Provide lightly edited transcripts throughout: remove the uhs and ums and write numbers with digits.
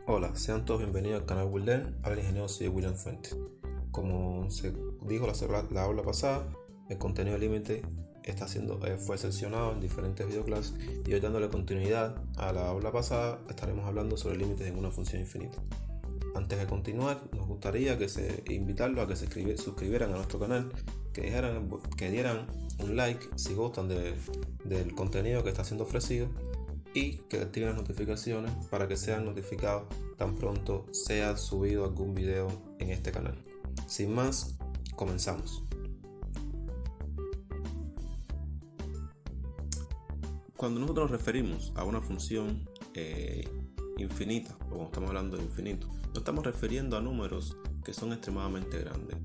Hola, sean todos bienvenidos al canal Will Learn. Habla el ingeniero soy William Fuentes. Como se dijo la aula pasada, el contenido límite fue seleccionado en diferentes videoclases y hoy dándole continuidad a la aula pasada estaremos hablando sobre límites en una función infinita. Antes de continuar, nos gustaría invitarlos a que se suscribieran a nuestro canal, que dieran un like si gustan del contenido que está siendo ofrecido y que activen las notificaciones para que sean notificados tan pronto sea subido algún video en este canal. Sin más, comenzamos. Cuando nosotros nos referimos a una función infinita, o cuando estamos hablando de infinito, nos estamos refiriendo a números que son extremadamente grandes.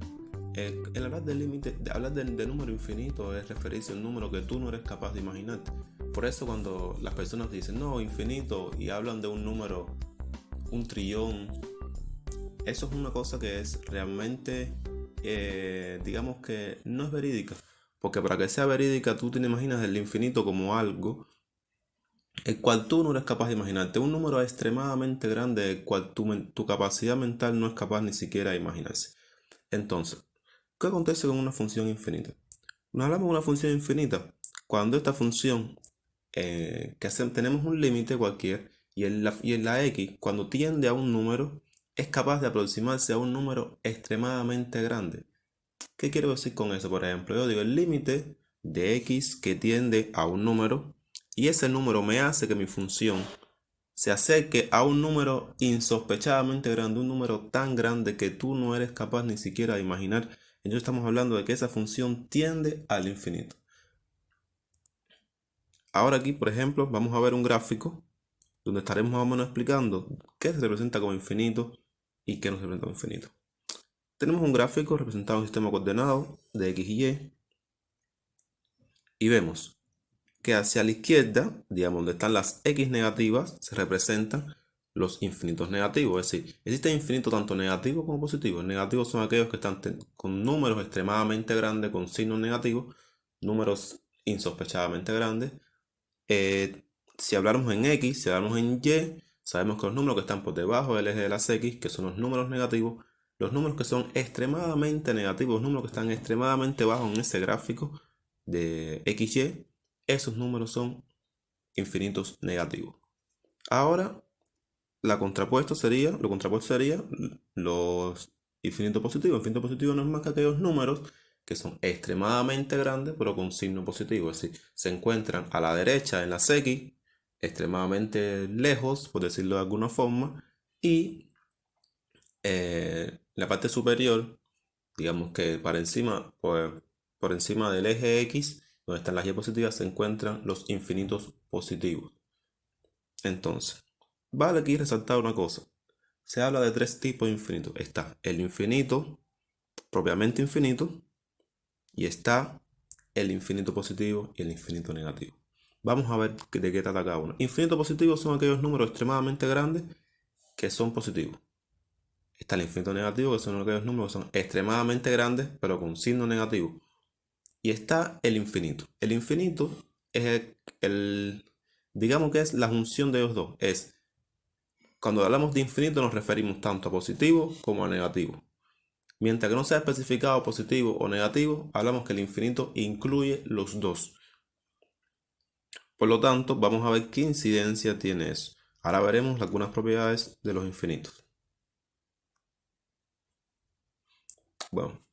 El hablar del límite, hablar de número infinito es referirse a un número que tú no eres capaz de imaginar. Por eso cuando las personas dicen no, infinito, y hablan de un número, un trillón, eso es una cosa que es realmente, digamos que no es verídica. Porque para que sea verídica tú te imaginas el infinito como algo el cual tú no eres capaz de imaginarte. Un número extremadamente grande el cual tu capacidad mental no es capaz ni siquiera de imaginarse. Entonces, ¿qué acontece con una función infinita? Nos hablamos de una función infinita cuando esta función, tenemos un límite cualquiera y en la x, cuando tiende a un número, es capaz de aproximarse a un número extremadamente grande. ¿Qué quiero decir con eso? Por ejemplo, yo digo el límite de x que tiende a un número y ese número me hace que mi función se acerque a un número insospechadamente grande, un número tan grande que tú no eres capaz ni siquiera de imaginar. Entonces estamos hablando de que esa función tiende al infinito. Ahora aquí, por ejemplo, vamos a ver un gráfico donde estaremos más o menos explicando qué se representa como infinito y qué no se representa como infinito. Tenemos un gráfico representado en un sistema coordenado de x y vemos que hacia la izquierda, digamos, donde están las x negativas, se representan los infinitos negativos. Es decir, existe infinitos tanto negativos como positivos. Negativos son aquellos que están con números extremadamente grandes, con signos negativos, números insospechadamente grandes. Si hablamos en x, si hablamos en y, sabemos que los números que están por debajo del eje de las x, que son los números negativos, los números que son extremadamente negativos, los números que están extremadamente bajos en ese gráfico de xy, esos números son infinitos negativos. Ahora, lo contrapuesto sería los infinitos positivos. Infinito positivo no es más que aquellos números que son extremadamente grandes pero con signo positivo. Es decir, se encuentran a la derecha en las x, extremadamente lejos, por decirlo de alguna forma, y la parte superior, digamos que por encima del eje x, donde están las y positivas, se encuentran los infinitos positivos. Entonces, vale aquí resaltar una cosa. Se habla de tres tipos de infinitos. Está el infinito, propiamente infinito, y está el infinito positivo y el infinito negativo. Vamos a ver de qué trata cada uno. Infinito positivo son aquellos números extremadamente grandes que son positivos. Está el infinito negativo, que son aquellos números que son extremadamente grandes, pero con signo negativo. Y está el infinito. El infinito es digamos que es la función de los dos. Cuando hablamos de infinito nos referimos tanto a positivo como a negativo. Mientras que no sea especificado positivo o negativo, hablamos que el infinito incluye los dos. Por lo tanto, vamos a ver qué incidencia tiene eso. Ahora veremos algunas propiedades de los infinitos. Bueno,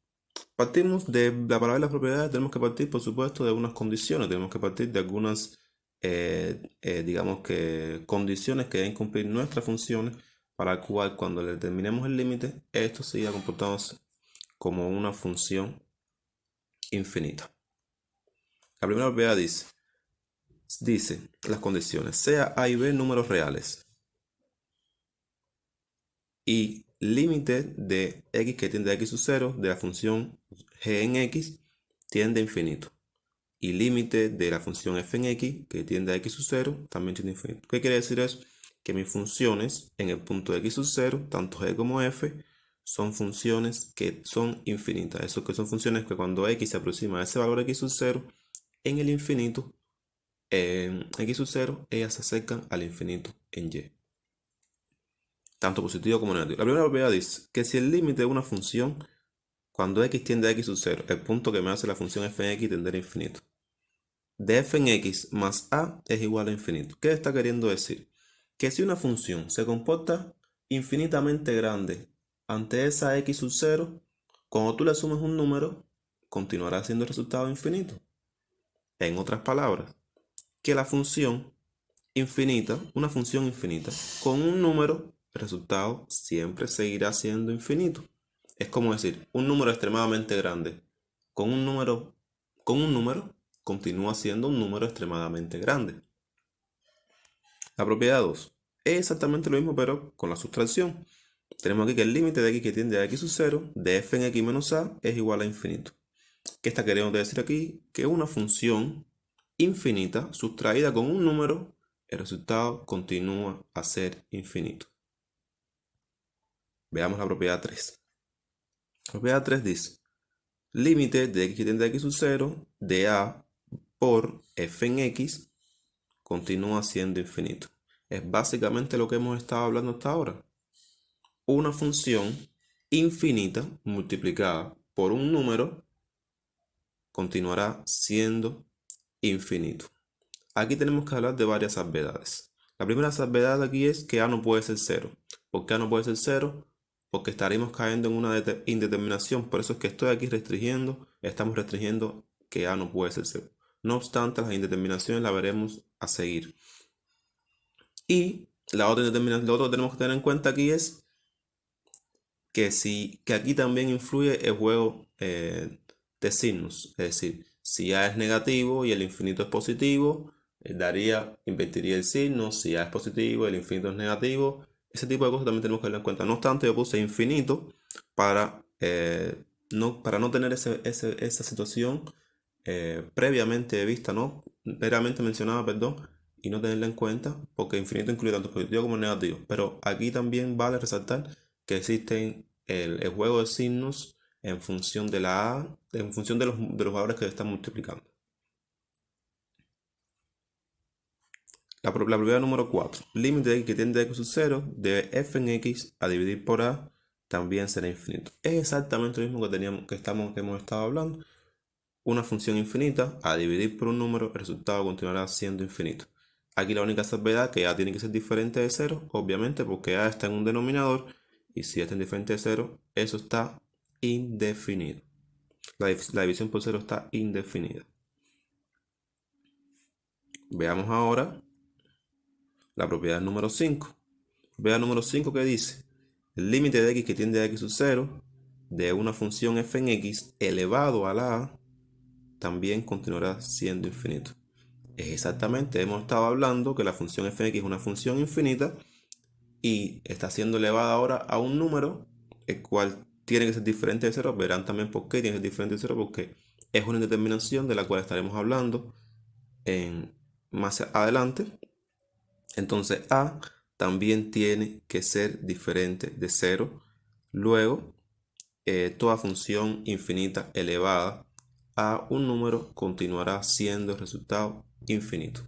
partimos de la palabra de las propiedades, tenemos que partir, por supuesto, de unas condiciones, tenemos que partir de algunas, digamos que, condiciones que deben cumplir nuestras funciones para cual cuando le determinemos el límite, esto siga comportándose como una función infinita. La primera propiedad dice las condiciones, sea a y b números reales y límite de x que tiende a x sub 0 de la función g en x tiende a infinito. Y límite de la función f en x que tiende a x sub 0 también tiende a infinito. ¿Qué quiere decir eso? Que mis funciones en el punto de x sub 0, tanto g como f, son funciones que son infinitas. Eso que son funciones que cuando x se aproxima a ese valor x sub 0, en el infinito, en x sub 0, ellas se acercan al infinito en y. tanto positivo como negativo. La primera propiedad dice que si el límite de una función, cuando x tiende a x sub 0, el punto que me hace la función f en x tender a infinito, de f en x más a es igual a infinito. ¿Qué está queriendo decir? Que si una función se comporta infinitamente grande ante esa x sub 0, cuando tú le sumes un número, continuará siendo el resultado infinito. En otras palabras, que la función infinita, una función infinita, con un número, el resultado siempre seguirá siendo infinito. Es como decir, un número extremadamente grande con un número continúa siendo un número extremadamente grande. La propiedad 2 es exactamente lo mismo, pero con la sustracción. Tenemos aquí que el límite de x que tiende a x sub 0 de f en x menos a es igual a infinito. ¿Qué está queriendo decir aquí? Que una función infinita sustraída con un número, el resultado continúa a ser infinito. Veamos la propiedad 3. La propiedad 3 dice, límite de x que tiende a x sub 0 de a por f en x continúa siendo infinito. Es básicamente lo que hemos estado hablando hasta ahora. Una función infinita multiplicada por un número continuará siendo infinito. Aquí tenemos que hablar de varias salvedades. La primera salvedad aquí es que a no puede ser 0. ¿Por qué a no puede ser 0? Porque estaremos cayendo en una indeterminación. Por eso es que estoy aquí estamos restringiendo que a no puede ser 0. No obstante, las indeterminaciones las veremos a seguir. Y lo otro que tenemos que tener en cuenta aquí es que aquí también influye el juego de signos. Es decir, si a es negativo y el infinito es positivo, invertiría el signo. Si a es positivo y el infinito es negativo, ese tipo de cosas también tenemos que tener en cuenta. No obstante, yo puse infinito para no tener esa situación previamente vista, ¿no? Previamente mencionada, perdón, y no tenerla en cuenta, porque infinito incluye tanto positivo como negativo. Pero aquí también vale resaltar que existen el juego de signos en función de la a, en función de los valores que se están multiplicando. La propiedad número 4. Límite de x que tiende a x sub 0 de f en x a dividir por a también será infinito. Es exactamente lo mismo que hemos estado hablando. Una función infinita a dividir por un número, el resultado continuará siendo infinito. Aquí la única salvedad que a tiene que ser diferente de 0, obviamente, porque a está en un denominador, y si está en diferente de 0, eso está indefinido. La división por 0 está indefinida. Veamos ahora la propiedad número 5. Propiedad número 5 que dice, el límite de x que tiende a x sub 0 de una función f en x elevado a la a también continuará siendo infinito. Es exactamente, hemos estado hablando que la función f en x es una función infinita y está siendo elevada ahora a un número, el cual tiene que ser diferente de 0. Verán también por qué tiene que ser diferente de 0, porque es una indeterminación de la cual estaremos hablando más adelante. Entonces a también tiene que ser diferente de 0. Luego, toda función infinita elevada a un número continuará siendo el resultado infinito.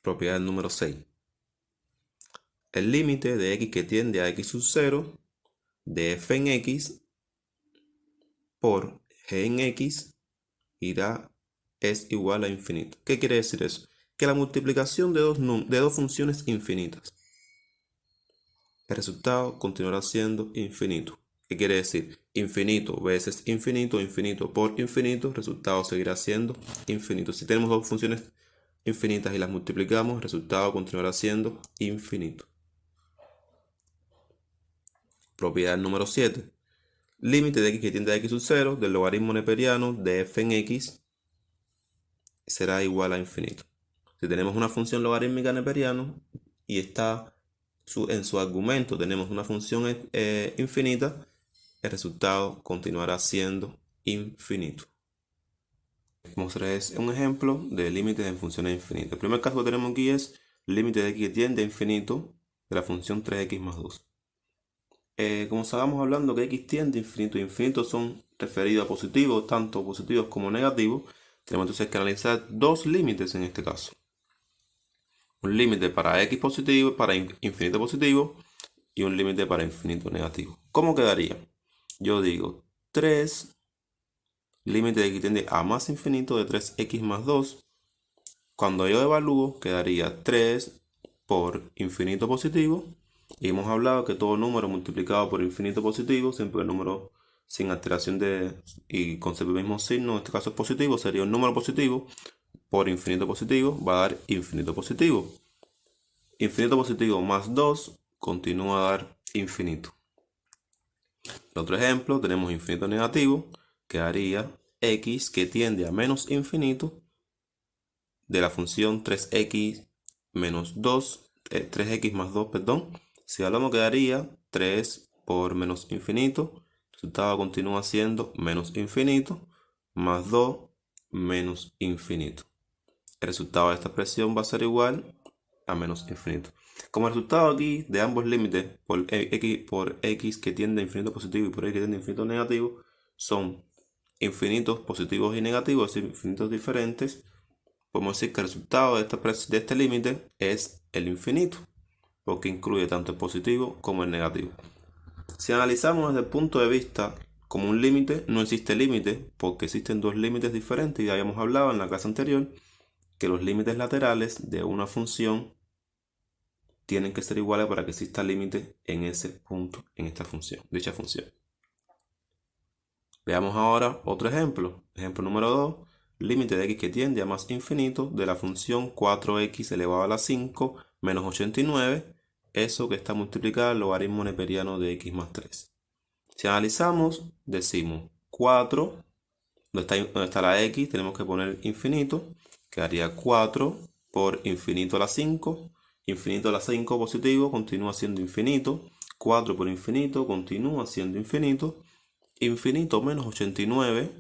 Propiedad número 6. El límite de x que tiende a x sub 0 de f en x por g en x es igual a infinito. ¿Qué quiere decir eso? Que la multiplicación de dos funciones infinitas, el resultado continuará siendo infinito. ¿Qué quiere decir? Infinito veces infinito, infinito por infinito, el resultado seguirá siendo infinito. Si tenemos dos funciones infinitas y las multiplicamos, el resultado continuará siendo infinito. Propiedad número 7. Límite de x que tiende a x sub 0 del logaritmo neperiano de f en x será igual a infinito. Si tenemos una función logarítmica neperiana y en su argumento tenemos una función infinita, el resultado continuará siendo infinito. Mostrarles un ejemplo de límites en funciones infinitas. El primer caso que tenemos aquí es límite de x que tiende a infinito de la función 3x más 2. como estábamos hablando que x tiende a infinito, infinito son referidos a positivos, tanto positivos como negativos, tenemos entonces que analizar dos límites en este caso. Un límite para x positivo, para infinito positivo, y un límite para infinito negativo. ¿Cómo quedaría? Yo digo 3, límite de x tiende a más infinito de 3x más 2. Cuando yo evalúo, quedaría 3 por infinito positivo. Y hemos hablado que todo número multiplicado por infinito positivo, siempre el número sin alteración y con el mismo signo, en este caso es positivo, sería un número positivo por infinito positivo, va a dar infinito positivo. Infinito positivo más 2 continúa a dar infinito. En otro ejemplo tenemos infinito negativo, que haría x que tiende a menos infinito de la función 3x menos 2, 3x más 2, perdón. Si hablamos quedaría 3 por menos infinito, el resultado continúa siendo menos infinito, más 2 menos infinito. El resultado de esta expresión va a ser igual a menos infinito. Como resultado aquí de ambos límites por x que tiende a infinito positivo y por x que tiende a infinito negativo son infinitos positivos y negativos, es decir, infinitos diferentes, podemos decir que el resultado de este límite es el infinito, porque incluye tanto el positivo como el negativo. Si analizamos desde el punto de vista como un límite, no existe límite, porque existen dos límites diferentes, y ya habíamos hablado en la clase anterior que los límites laterales de una función tienen que ser iguales para que exista límite en ese punto, en esta función, dicha función. Veamos ahora otro ejemplo. Ejemplo número 2. Límite de x que tiende a más infinito de la función 4x elevado a la 5 menos 89. Eso que está multiplicado al logaritmo neperiano de x más 3. Si analizamos, decimos 4, donde está la x, tenemos que poner infinito. Quedaría 4 por infinito a la 5. Infinito a la 5 positivo continúa siendo infinito. 4 por infinito continúa siendo infinito. Infinito menos 89,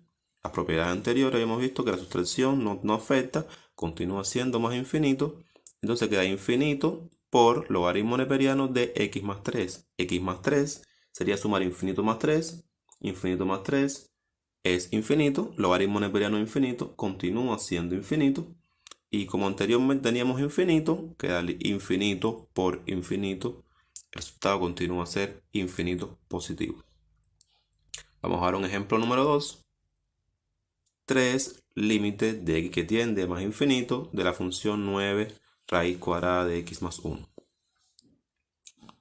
las propiedades anteriores habíamos visto que la sustracción no afecta, continúa siendo más infinito. Entonces queda infinito por logaritmo neperiano de x más 3. X más 3 sería sumar infinito más 3. Infinito más 3 es infinito. Logaritmo neperiano infinito continúa siendo infinito. Y como anteriormente teníamos infinito, queda infinito por infinito. El resultado continúa a ser infinito positivo. Vamos a ver un ejemplo número 2. 3 límite de x que tiende a más infinito de la función 9 raíz cuadrada de x más 1.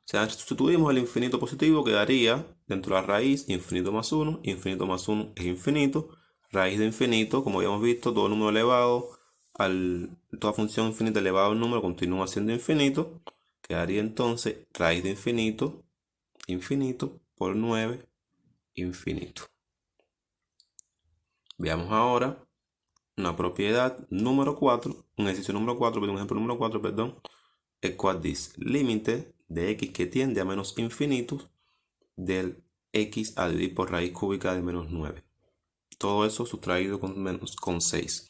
Si sustituimos el infinito positivo, quedaría dentro de la raíz infinito más 1 es infinito, raíz de infinito, como habíamos visto, todo número elevado, toda función infinita elevado a un número continúa siendo infinito, quedaría entonces raíz de infinito, infinito por 9, infinito. Veamos ahora una propiedad número 4, un ejercicio número 4, un ejemplo número 4, perdón, el cual dice límite de x que tiende a menos infinito del x a dividir por raíz cúbica de menos 9. Todo eso sustraído con 6.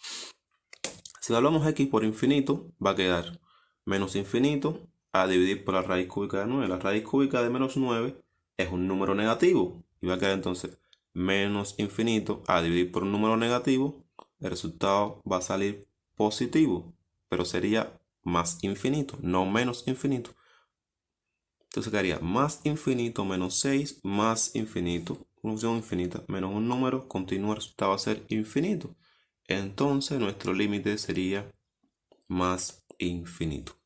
Si evaluamos x por infinito, va a quedar menos infinito a dividir por la raíz cúbica de 9. La raíz cúbica de menos 9 es un número negativo. Y va a quedar entonces menos infinito a dividir por un número negativo. El resultado va a salir positivo, pero sería más infinito, no menos infinito. Entonces quedaría más infinito menos 6 más infinito, función infinita, menos un número continuo, el resultado va a ser infinito. Entonces nuestro límite sería más infinito.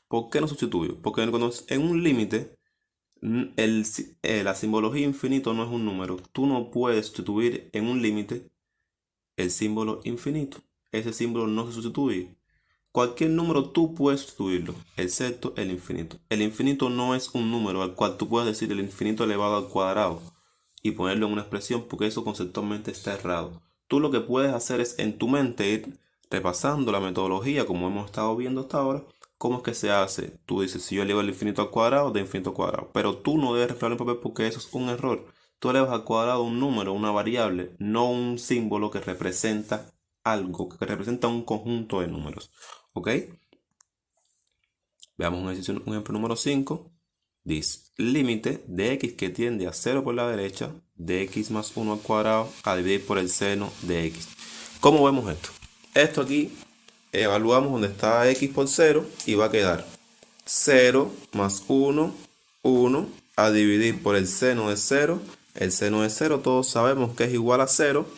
¿Por qué no sustituyo? Porque cuando en un límite, la simbología infinito no es un número. Tú no puedes sustituir en un límite el símbolo infinito. Ese símbolo no se sustituye. Cualquier número tú puedes sustituirlo, excepto el infinito. El infinito no es un número al cual tú puedes decir el infinito elevado al cuadrado y ponerlo en una expresión, porque eso conceptualmente está errado. Tú lo que puedes hacer es en tu mente ir repasando la metodología como hemos estado viendo hasta ahora. ¿Cómo es que se hace? Tú dices, si yo elevo el infinito al cuadrado, de infinito al cuadrado. Pero tú no debes reflejarlo en papel porque eso es un error. Tú elevas al cuadrado un número, una variable, no un símbolo que representa algo, que representa un conjunto de números. ¿Ok? Veamos un ejemplo número 5. Dice, límite de x que tiende a 0 por la derecha, de x más 1 al cuadrado a dividir por el seno de x. ¿Cómo vemos esto? Esto aquí evaluamos donde está x por 0 y va a quedar 0 más 1, 1 a dividir por el seno de 0. El seno de 0 todos sabemos que es igual a 0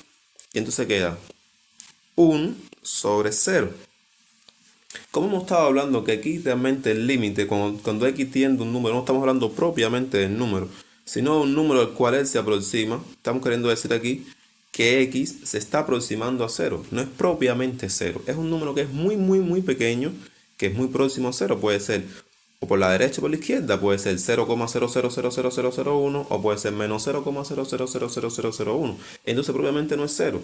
y entonces queda 1 sobre 0. Como hemos estado hablando que aquí realmente el límite, cuando x tiende a un número, no estamos hablando propiamente del número, sino de un número al cual él se aproxima. Estamos queriendo decir aquí que x se está aproximando a 0, no es propiamente 0, es un número que es muy pequeño, que es muy próximo a 0, puede ser o por la derecha o por la izquierda, puede ser 0,00000001 o puede ser menos 0,000001, entonces propiamente no es 0,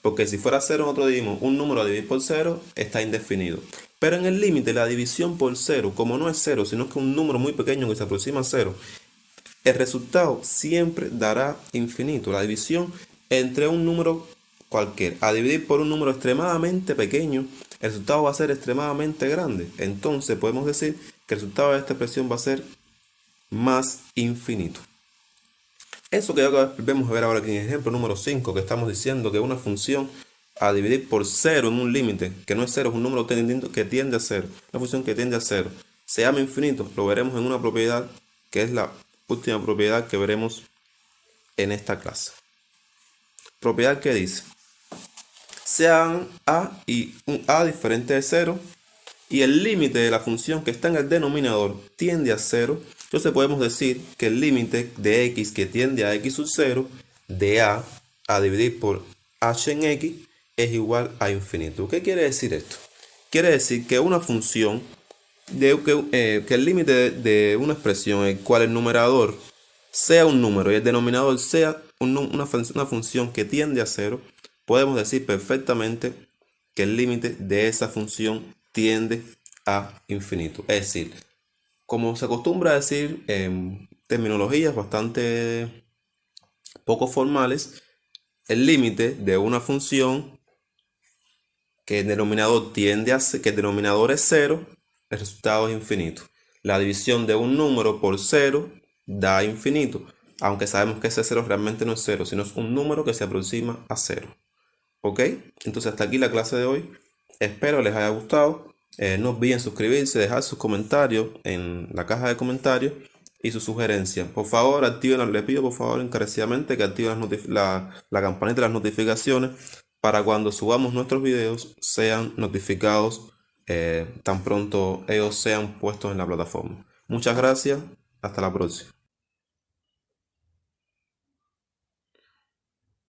porque si fuera 0 nosotros dividimos un número a dividir por 0, está indefinido. Pero en el límite la división por 0, como no es 0, sino que es un número muy pequeño que se aproxima a 0, el resultado siempre dará infinito. La división entre un número cualquiera a dividir por un número extremadamente pequeño, el resultado va a ser extremadamente grande. Entonces podemos decir que el resultado de esta expresión va a ser más infinito. Eso que ya vemos ver ahora aquí en el ejemplo número 5, que estamos diciendo que una función a dividir por 0 en un límite, que no es 0, es un número que tiende a 0, una función que tiende a 0, se llama infinito, lo veremos en una propiedad que es la última propiedad que veremos en esta clase. Propiedad que dice, sean a y un a diferente de 0 y el límite de la función que está en el denominador tiende a 0, entonces podemos decir que el límite de x que tiende a x sub 0 de a dividir por h en x es igual a infinito. ¿Qué quiere decir esto? Quiere decir que una función, que el límite de una expresión en el cual el numerador sea un número y el denominador sea una función que tiende a 0, podemos decir perfectamente que el límite de esa función tiende a infinito. Es decir, como se acostumbra a decir en terminologías bastante poco formales, el límite de una función que el denominador que el denominador es 0, el resultado es infinito. La división de un número por 0 da infinito, aunque sabemos que ese 0 realmente no es 0, sino es un número que se aproxima a 0. ¿Ok? Entonces hasta aquí la clase de hoy. Espero les haya gustado. No olviden suscribirse, dejar sus comentarios en la caja de comentarios y sus sugerencias. Por favor, les pido por favor encarecidamente que activen la campanita de las notificaciones para cuando subamos nuestros videos sean notificados tan pronto ellos sean puestos en la plataforma. Muchas gracias. Hasta la próxima.